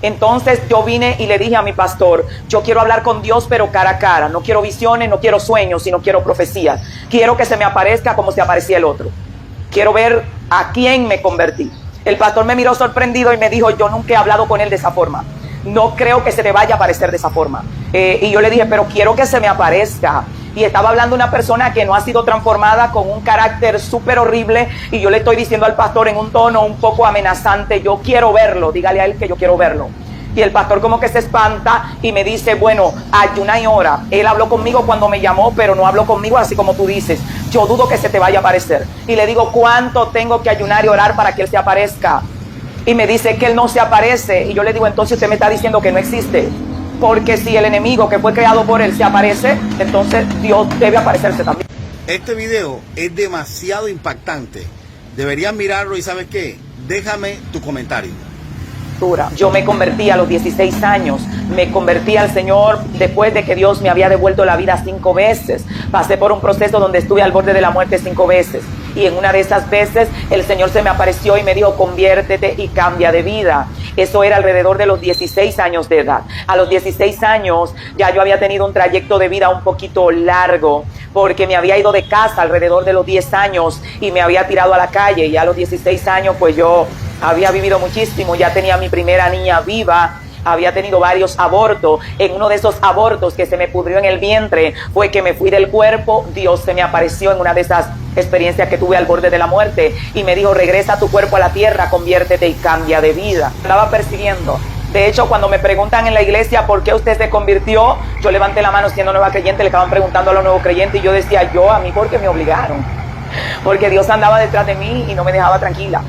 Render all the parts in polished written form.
Entonces yo vine y le dije a mi pastor, yo quiero hablar con Dios pero cara a cara, no quiero visiones, no quiero sueños, sino quiero profecías. Quiero que se me aparezca como se aparecía el otro. Quiero ver a quién me convertí. El pastor me miró sorprendido y me dijo, yo nunca he hablado con él de esa forma. No creo que se te vaya a aparecer de esa forma. Y yo le dije, pero quiero que se me aparezca. Y estaba hablando una persona que no ha sido transformada, con un carácter súper horrible. Y yo le estoy diciendo al pastor en un tono un poco amenazante, yo quiero verlo, dígale a él que yo quiero verlo. Y el pastor como que se espanta y me dice, bueno, ayuna y ora. Él habló conmigo cuando me llamó, pero no habló conmigo así como tú dices. Yo dudo que se te vaya a aparecer. Y le digo, ¿cuánto tengo que ayunar y orar para que él se aparezca? Y me dice que él no se aparece. Y yo le digo, entonces usted me está diciendo que no existe. Porque si el enemigo que fue creado por él se aparece, entonces Dios debe aparecerse también. Este video es demasiado impactante. Deberías mirarlo y ¿sabes qué? Déjame tu comentario. Yo me convertí a los 16 años, me convertí al Señor después de que Dios me había devuelto la vida 5 veces. Pasé por un proceso donde estuve al borde de la muerte 5 veces. Y en una de esas veces el Señor se me apareció y me dijo, conviértete y cambia de vida. Eso era alrededor de los 16 años de edad. A los 16 años ya yo había tenido un trayecto de vida un poquito largo, porque me había ido de casa alrededor de los 10 años y me había tirado a la calle. Y a los 16 años pues yo había vivido muchísimo, ya tenía mi primera niña viva, había tenido varios abortos. En uno de esos abortos que se me pudrió en el vientre fue que me fui del cuerpo. Dios se me apareció en una de esas experiencias que tuve al borde de la muerte y me dijo, regresa tu cuerpo a la tierra, conviértete y cambia de vida. Me estaba persiguiendo. De hecho, cuando me preguntan en la iglesia por qué usted se convirtió, yo levanté la mano siendo nueva creyente, le estaban preguntando a los nuevos creyentes y yo decía, a mí porque me obligaron, porque Dios andaba detrás de mí y no me dejaba tranquila.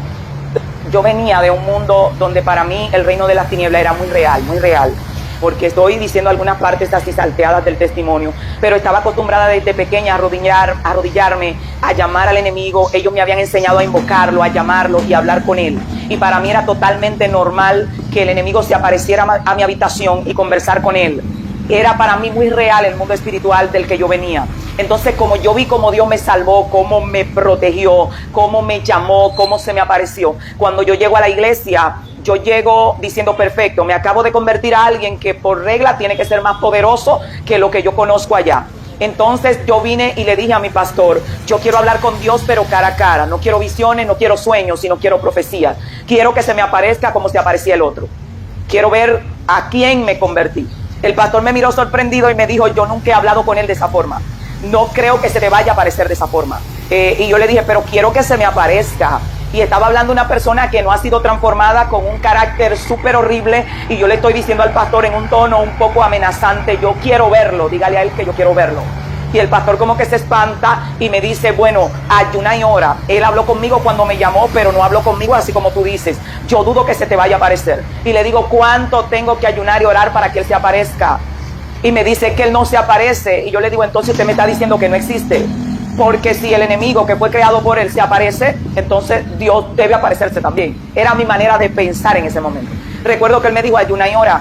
Yo venía de un mundo donde para mí el reino de las tinieblas era muy real, porque estoy diciendo algunas partes así salteadas del testimonio, pero estaba acostumbrada desde pequeña a arrodillarme, a llamar al enemigo. Ellos me habían enseñado a invocarlo, a llamarlo y a hablar con él. Y para mí era totalmente normal que el enemigo se apareciera a mi habitación y conversar con él. Era para mí muy real el mundo espiritual del que yo venía. Entonces, como yo vi cómo Dios me salvó, cómo me protegió, cómo me llamó, cómo se me apareció, cuando yo llego a la iglesia, yo llego diciendo, perfecto, me acabo de convertir a alguien que por regla tiene que ser más poderoso que lo que yo conozco allá. Entonces yo vine y le dije a mi pastor, yo quiero hablar con Dios pero cara a cara, no quiero visiones, no quiero sueños, sino quiero profecías. Quiero que se me aparezca como se aparecía el otro. Quiero ver a quién me convertí. El pastor me miró sorprendido y me dijo, yo nunca he hablado con él de esa forma. No creo que se te vaya a aparecer de esa forma. Y yo le dije, pero quiero que se me aparezca. Y estaba hablando una persona que no ha sido transformada, con un carácter súper horrible. Y yo le estoy diciendo al pastor en un tono un poco amenazante, yo quiero verlo, dígale a él que yo quiero verlo. Y el pastor como que se espanta y me dice, bueno, ayuna y ora. Él habló conmigo cuando me llamó, pero no habló conmigo así como tú dices. Yo dudo que se te vaya a aparecer. Y le digo, ¿cuánto tengo que ayunar y orar para que él se aparezca? Y me dice que él no se aparece. Y yo le digo, entonces usted me está diciendo que no existe. Porque si el enemigo que fue creado por él se aparece, entonces Dios debe aparecerse también. Era mi manera de pensar en ese momento. Recuerdo que él me dijo, ayuna y ora.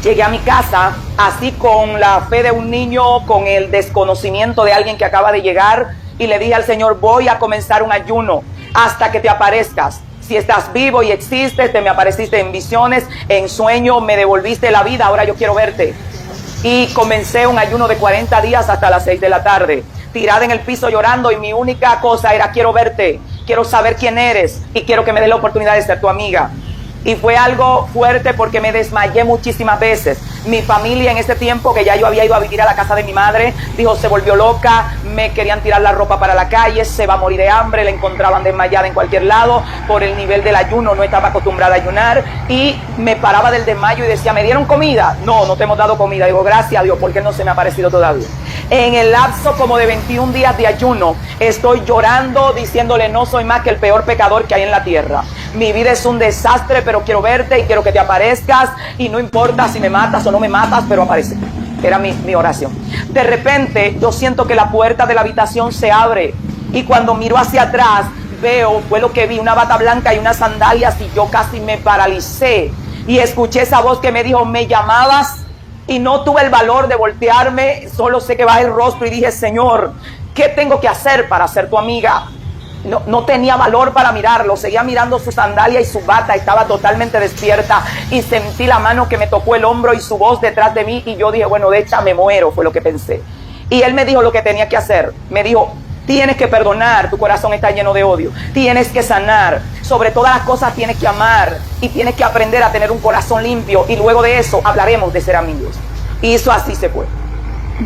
Llegué a mi casa así con la fe de un niño, con el desconocimiento de alguien que acaba de llegar, y le dije al Señor, voy a comenzar un ayuno hasta que te aparezcas. Si estás vivo y existes, te me apareciste en visiones, en sueños, me devolviste la vida, ahora yo quiero verte. Y comencé un ayuno de 40 días hasta las 6 de la tarde, tirada en el piso llorando, y mi única cosa era, quiero verte, quiero saber quién eres y quiero que me des la oportunidad de ser tu amiga. Y fue algo fuerte porque me desmayé muchísimas veces. Mi familia en ese tiempo, que ya yo había ido a vivir a la casa de mi madre, dijo, se volvió loca, me querían tirar la ropa para la calle, se va a morir de hambre, la encontraban desmayada en cualquier lado. Por el nivel del ayuno, no estaba acostumbrada a ayunar. Y me paraba del desmayo y decía, ¿me dieron comida? No, no te hemos dado comida. Digo, gracias a Dios, porque no se me ha aparecido todavía. En el lapso como de 21 días de ayuno, estoy llorando, diciéndole, no soy más que el peor pecador que hay en la tierra. Mi vida es un desastre, pero quiero verte y quiero que te aparezcas. Y no importa si me matas o no me matas, pero aparece. Era mi oración. De repente, yo siento que la puerta de la habitación se abre. Y cuando miro hacia atrás, veo, fue lo que vi, una bata blanca y unas sandalias. Y yo casi me paralicé. Y escuché esa voz que me dijo, ¿me llamabas? Y no tuve el valor de voltearme. Solo sé que bajé el rostro y dije, Señor, ¿qué tengo que hacer para ser tu amiga? no tenía valor para mirarlo, seguía mirando su sandalia y su bata, estaba totalmente despierta y sentí la mano que me tocó el hombro y su voz detrás de mí y yo dije, bueno, de esta me muero, fue lo que pensé. Y él me dijo lo que tenía que hacer, me dijo, tienes que perdonar, tu corazón está lleno de odio, tienes que sanar, sobre todas las cosas tienes que amar y tienes que aprender a tener un corazón limpio y luego de eso hablaremos de ser amigos. Y eso así se fue.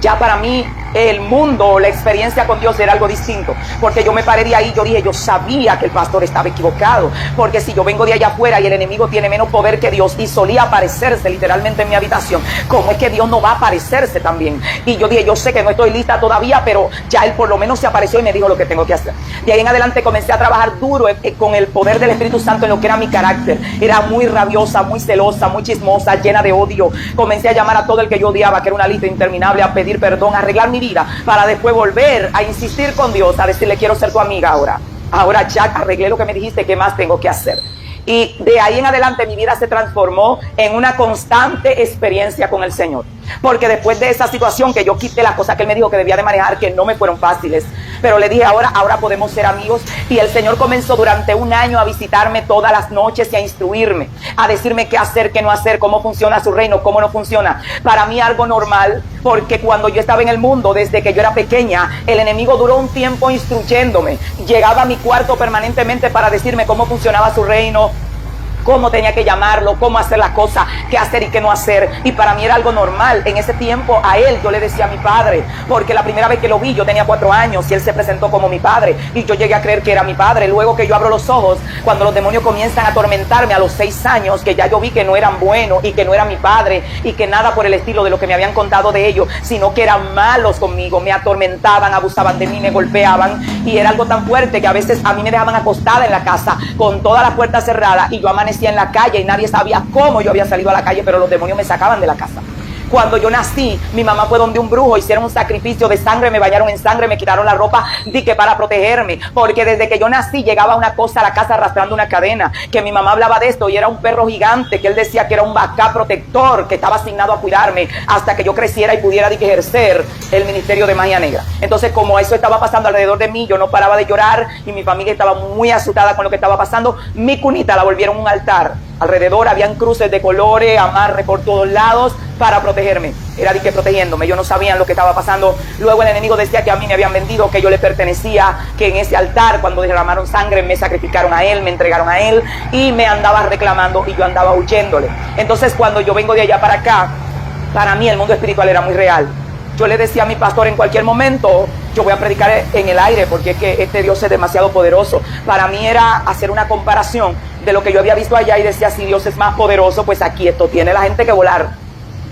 Ya para mí el mundo, la experiencia con Dios era algo distinto, porque yo me paré de ahí, yo dije, yo sabía que el pastor estaba equivocado, porque si yo vengo de allá afuera y el enemigo tiene menos poder que Dios y solía aparecerse literalmente en mi habitación, ¿cómo es que Dios no va a aparecerse también? Y yo dije, yo sé que no estoy lista todavía, pero ya él por lo menos se apareció y me dijo lo que tengo que hacer. De ahí en adelante comencé a trabajar duro con el poder del Espíritu Santo en lo que era mi carácter. Era muy rabiosa, muy celosa, muy chismosa, llena de odio. Comencé a llamar a todo el que yo odiaba, que era una lista interminable, a pedir perdón, a arreglar mi vida, para después volver a insistir con Dios, a decirle, quiero ser tu amiga ahora. Ahora ya arreglé lo que me dijiste, ¿qué más tengo que hacer? Y de ahí en adelante mi vida se transformó en una constante experiencia con el Señor. Porque después de esa situación que yo quité las cosas que Él me dijo que debía de manejar, que no me fueron fáciles, pero le dije, ahora podemos ser amigos. Y el Señor comenzó durante un año a visitarme todas las noches y a instruirme, a decirme qué hacer, qué no hacer, cómo funciona su reino, cómo no funciona. Para mí algo normal, porque cuando yo estaba en el mundo, desde que yo era pequeña, el enemigo duró un tiempo instruyéndome. Llegaba a mi cuarto permanentemente para decirme cómo funcionaba su reino, cómo tenía que llamarlo, cómo hacer las cosas, qué hacer y qué no hacer. Y para mí era algo normal. En ese tiempo a él yo le decía a mi padre, porque la primera vez que lo vi yo tenía 4 años y él se presentó como mi padre y yo llegué a creer que era mi padre. Luego que yo abro los ojos, cuando los demonios comienzan a atormentarme a los 6 años, que ya yo vi que no eran buenos y que no era mi padre y que nada por el estilo de lo que me habían contado de ellos, sino que eran malos conmigo, me atormentaban, abusaban de mí, me golpeaban y era algo tan fuerte que a veces a mí me dejaban acostada en la casa con todas las puertas cerradas y yo amanecía en la calle y nadie sabía cómo yo había salido a la calle, pero los demonios me sacaban de la casa. Cuando yo nací, mi mamá fue donde un brujo, hicieron un sacrificio de sangre, me bañaron en sangre, me quitaron la ropa, que para protegerme, porque desde que yo nací llegaba una cosa a la casa arrastrando una cadena, que mi mamá hablaba de esto y era un perro gigante, que él decía que era un bacá protector, que estaba asignado a cuidarme hasta que yo creciera y pudiera ejercer el ministerio de magia negra. Entonces, como eso estaba pasando alrededor de mí, yo no paraba de llorar y mi familia estaba muy asustada con lo que estaba pasando. Mi cunita la volvieron un altar. Alrededor habían cruces de colores, amarre por todos lados para protegerme. Era de que protegiéndome, ellos no sabían lo que estaba pasando. Luego el enemigo decía que a mí me habían vendido, que yo le pertenecía, que en ese altar cuando derramaron sangre me sacrificaron a él, me entregaron a él y me andaba reclamando y yo andaba huyéndole. Entonces cuando yo vengo de allá para acá, para mí el mundo espiritual era muy real. Yo le decía a mi pastor en cualquier momento, yo voy a predicar en el aire porque es que este Dios es demasiado poderoso. Para mí era hacer una comparación de lo que yo había visto allá y decía, si Dios es más poderoso, pues aquí esto tiene la gente que volar.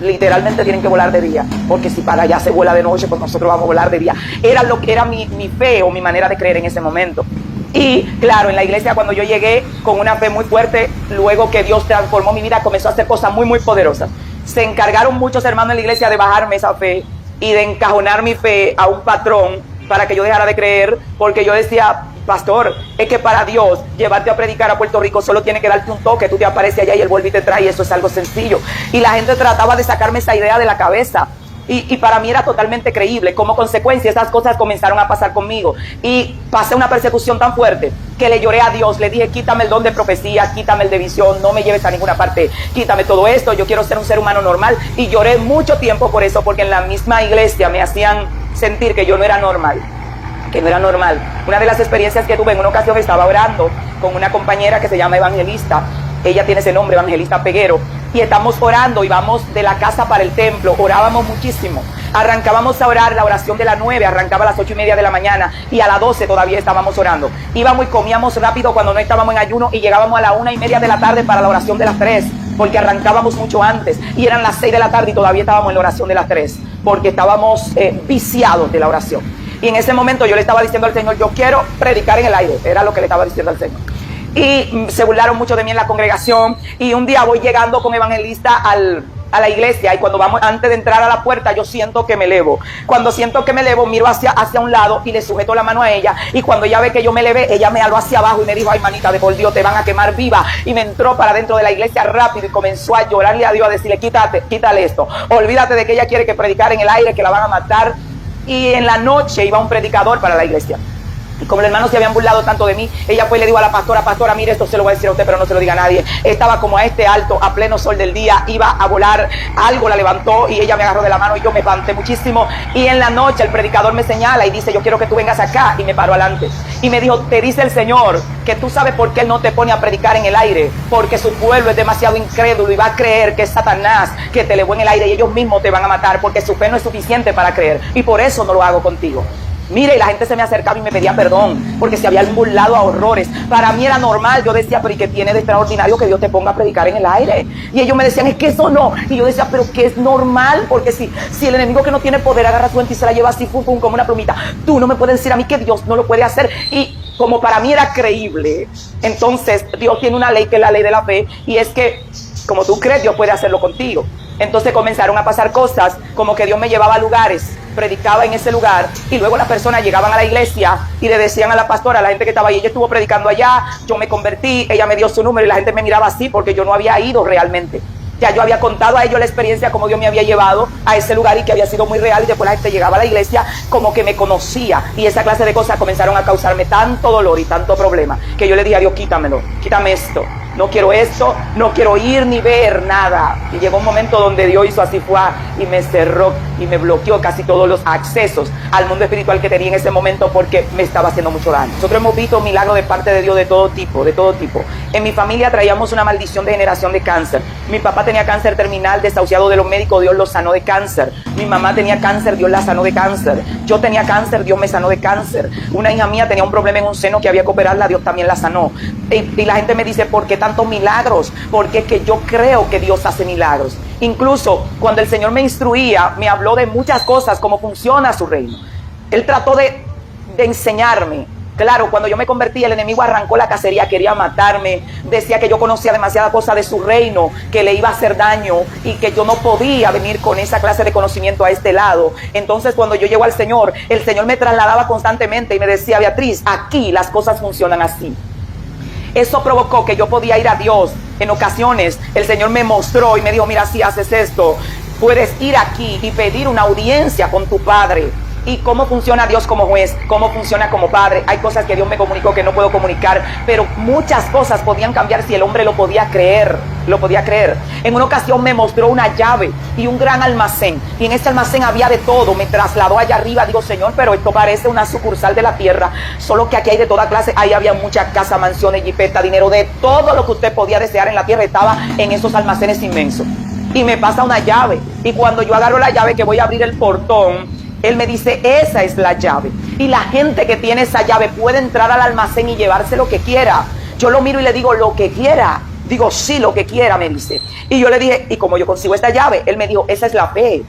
Literalmente tienen que volar de día, porque si para allá se vuela de noche, pues nosotros vamos a volar de día. Era lo que era mi fe o mi manera de creer en ese momento. Y claro, en la iglesia cuando yo llegué con una fe muy fuerte, luego que Dios transformó mi vida, comenzó a hacer cosas muy, muy poderosas. Se encargaron muchos hermanos en la iglesia de bajarme esa fe y de encajonar mi fe a un patrón para que yo dejara de creer, porque yo decía, pastor, es que para Dios llevarte a predicar a Puerto Rico solo tiene que darte un toque, tú te apareces allá y Él vuelve y te trae, y eso es algo sencillo. Y la gente trataba de sacarme esa idea de la cabeza. Y para mí era totalmente creíble. Como consecuencia, esas cosas comenzaron a pasar conmigo. Y pasé una persecución tan fuerte que le lloré a Dios. Le dije, quítame el don de profecía, quítame el de visión, no me lleves a ninguna parte, quítame todo esto, yo quiero ser un ser humano normal. Y lloré mucho tiempo por eso, porque en la misma iglesia me hacían sentir que yo no era normal. Que no era normal. Una de las experiencias que tuve, en una ocasión estaba orando con una compañera que se llama Evangelista. Ella tiene ese nombre, Evangelista Peguero. Y estamos orando y vamos de la casa para el templo. Orábamos muchísimo. Arrancábamos a orar la oración de las 9, arrancaba a las 8:30 de la mañana y a las 12 todavía estábamos orando. Íbamos y comíamos rápido cuando no estábamos en ayuno y llegábamos a las 1:30 de la tarde para la oración de las 3, porque arrancábamos mucho antes. Y eran las 6 de la tarde y todavía estábamos en la oración de las 3, porque estábamos viciados de la oración. Y en ese momento yo le estaba diciendo al Señor, yo quiero predicar en el aire. Era lo que le estaba diciendo al Señor. Y se burlaron mucho de mí en la congregación. Y un día voy llegando con Evangelista a la iglesia, y cuando vamos, antes de entrar a la puerta, yo siento que me elevo. Cuando siento que me elevo, miro hacia un lado y le sujeto la mano a ella. Y cuando ella ve que yo me elevé, ella me aló hacia abajo y me dijo, ay, manita, de por Dios, te van a quemar viva. Y me entró para dentro de la iglesia rápido y comenzó a llorarle a Dios, a decirle, quítale esto. Olvídate de que ella quiere que predicar en el aire, que la van a matar. Y en la noche iba un predicador para la iglesia. Y como los hermanos se habían burlado tanto de mí, ella fue y le dijo a la pastora: pastora, mire, esto se lo voy a decir a usted, pero no se lo diga a nadie. Estaba como a este alto, a pleno sol del día, iba a volar, algo la levantó y ella me agarró de la mano y yo me levanté muchísimo. Y en la noche el predicador me señala y dice: yo quiero que tú vengas acá. Y me paró adelante y me dijo: te dice el Señor que tú sabes por qué Él no te pone a predicar en el aire, porque su pueblo es demasiado incrédulo y va a creer que es Satanás que te elevó en el aire y ellos mismos te van a matar, porque su fe no es suficiente para creer, y por eso no lo hago contigo. Mire, y la gente se me acercaba y me pedía perdón, porque se habían burlado a horrores. Para mí era normal. Yo decía: pero ¿y qué tiene de extraordinario que Dios te ponga a predicar en el aire? Y ellos me decían: es que eso no. Y yo decía: pero que es normal, porque si el enemigo que no tiene poder agarra tu mente y se la lleva así, pum, pum, como una plumita, tú no me puedes decir a mí que Dios no lo puede hacer. Y como para mí era creíble, entonces Dios tiene una ley que es la ley de la fe, y es que como tú crees, Dios puede hacerlo contigo. Entonces comenzaron a pasar cosas, como que Dios me llevaba a lugares, predicaba en ese lugar, y luego las personas llegaban a la iglesia y le decían a la pastora, a la gente que estaba ahí: ella estuvo predicando allá, yo me convertí, ella me dio su número, y la gente me miraba así porque yo no había ido realmente. Ya yo había contado a ellos la experiencia, como Dios me había llevado a ese lugar y que había sido muy real, y después la gente llegaba a la iglesia como que me conocía, y esa clase de cosas comenzaron a causarme tanto dolor y tanto problema, que yo le dije a Dios: quítamelo, quítame esto, no quiero esto, no quiero ir ni ver nada. Y llegó un momento donde Dios hizo así, fue, y me cerró y me bloqueó casi todos los accesos al mundo espiritual que tenía en ese momento, porque me estaba haciendo mucho daño. Nosotros hemos visto milagros de parte de Dios de todo tipo, de todo tipo. En mi familia traíamos una maldición de generación de cáncer. Mi papá tenía cáncer terminal, desahuciado de los médicos, Dios lo sanó de cáncer. Mi mamá tenía cáncer, Dios la sanó de cáncer. Yo tenía cáncer, Dios me sanó de cáncer. Una hija mía tenía un problema en un seno que había que operarla, Dios también la sanó. Y la gente me dice: ¿por qué tantos milagros? Porque es que yo creo que Dios hace milagros. Incluso cuando el Señor me instruía, me habló de muchas cosas, cómo funciona su reino. Él trató de enseñarme. Claro, cuando yo me convertí, el enemigo arrancó la cacería, quería matarme, decía que yo conocía demasiada cosa de su reino, que le iba a hacer daño y que yo no podía venir con esa clase de conocimiento a este lado. Entonces, cuando yo llego al Señor, el Señor me trasladaba constantemente y me decía: Beatriz, aquí las cosas funcionan así. Eso provocó que yo podía ir a Dios. En ocasiones el Señor me mostró y me dijo: mira, si haces esto, puedes ir aquí y pedir una audiencia con tu Padre. Y cómo funciona Dios como juez, cómo funciona como padre. Hay cosas que Dios me comunicó que no puedo comunicar, pero muchas cosas podían cambiar si el hombre lo podía creer. Lo podía creer. En una ocasión me mostró una llave y un gran almacén, y en ese almacén había de todo. Me trasladó allá arriba. Digo: Señor, pero esto parece una sucursal de la tierra, solo que aquí hay de toda clase. Ahí había muchas casas, mansiones, jipetas, dinero, de todo lo que usted podía desear en la tierra estaba en esos almacenes inmensos. Y me pasa una llave, y cuando yo agarro la llave que voy a abrir el portón, Él me dice: esa es la llave, y la gente que tiene esa llave puede entrar al almacén y llevarse lo que quiera. Yo lo miro y le digo: lo que quiera. Digo: sí, lo que quiera, me dice. Y yo le dije: ¿y cómo yo consigo esta llave? Él me dijo: esa es la fe.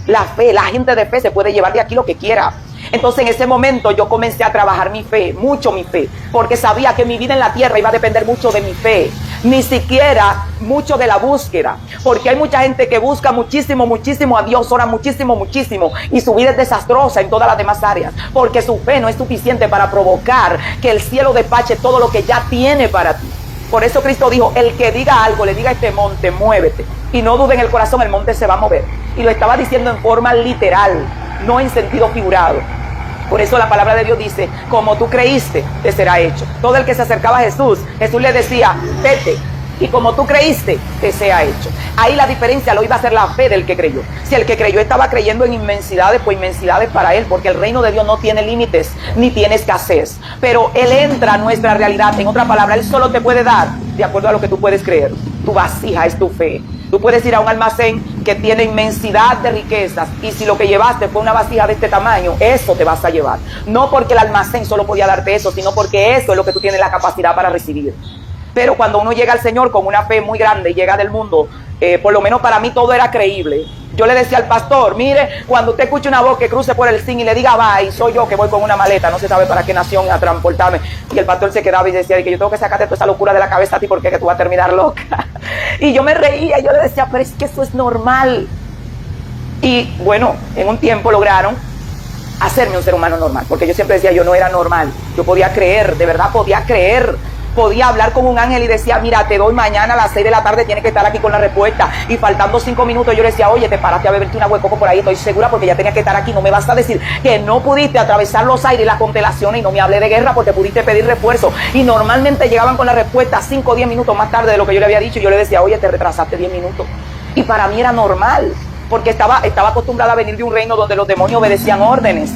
La fe, la gente de fe se puede llevar de aquí lo que quiera. Entonces en ese momento yo comencé a trabajar mi fe, mucho mi fe, porque sabía que mi vida en la tierra iba a depender mucho de mi fe, ni siquiera mucho de la búsqueda, porque hay mucha gente que busca muchísimo, muchísimo a Dios, ora muchísimo, muchísimo, y su vida es desastrosa en todas las demás áreas, porque su fe no es suficiente para provocar que el cielo despache todo lo que ya tiene para ti. Por eso Cristo dijo: el que diga algo, le diga a este monte: muévete, y no dude en el corazón, el monte se va a mover. Y lo estaba diciendo en forma literal, no en sentido figurado. Por eso la palabra de Dios dice: como tú creíste, te será hecho. Todo el que se acercaba a Jesús, Jesús le decía: vete, y como tú creíste, te sea hecho. Ahí la diferencia lo iba a hacer la fe del que creyó. Si el que creyó estaba creyendo en inmensidades, pues inmensidades para él, porque el reino de Dios no tiene límites, ni tiene escasez. Pero Él entra a nuestra realidad. En otra palabra, Él solo te puede dar de acuerdo a lo que tú puedes creer. Tu vasija es tu fe. Tú puedes ir a un almacén que tiene inmensidad de riquezas, y si lo que llevaste fue una vasija de este tamaño, eso te vas a llevar. No porque el almacén solo podía darte eso, sino porque eso es lo que tú tienes la capacidad para recibir. Pero cuando uno llega al Señor con una fe muy grande y llega del mundo, por lo menos para mí todo era creíble. Yo le decía al pastor: mire, cuando usted escuche una voz que cruce por el zinc y le diga va, y soy yo que voy con una maleta, no se sabe para qué nación, a transportarme. Y el pastor se quedaba y decía que yo tengo que sacarte toda esa locura de la cabeza a ti, porque es que tú vas a terminar loca. Y yo me reía y yo le decía: pero es que eso es normal. Y bueno, en un tiempo lograron hacerme un ser humano normal, porque yo siempre decía: yo no era normal. Yo podía creer, de verdad podía creer, podía hablar con un ángel y decía, mira, te doy mañana a las 6 de la tarde, tienes que estar aquí con la respuesta. Y faltando 5 minutos yo le decía, oye, te paraste a beberte una huecoco por ahí, estoy segura porque ya tenía que estar aquí. No me vas a decir que no pudiste atravesar los aires y las constelaciones y no me hablé de guerra porque pudiste pedir refuerzo. Y normalmente llegaban con la respuesta 5 o 10 minutos más tarde de lo que yo le había dicho. Y yo le decía, oye, te retrasaste 10 minutos. Y para mí era normal, porque estaba acostumbrada a venir de un reino donde los demonios obedecían órdenes.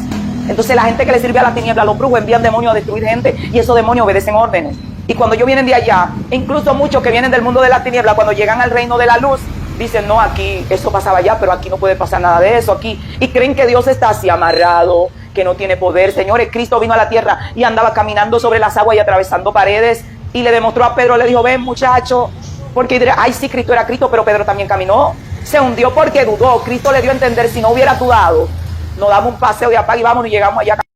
Entonces la gente que le sirve a la tiniebla, los brujos envían demonios a destruir gente y esos demonios obedecen órdenes. Y cuando ellos vienen de allá, incluso muchos que vienen del mundo de la tiniebla, cuando llegan al reino de la luz, dicen, no, aquí eso pasaba allá, pero aquí no puede pasar nada de eso aquí. Y creen que Dios está así amarrado, que no tiene poder. Señores, Cristo vino a la tierra y andaba caminando sobre las aguas y atravesando paredes. Y le demostró a Pedro, le dijo, ven muchacho, porque dirá, ay sí, Cristo era Cristo, pero Pedro también caminó. Se hundió porque dudó. Cristo le dio a entender, si no hubiera dudado, nos damos un paseo de apague y vámonos y llegamos allá.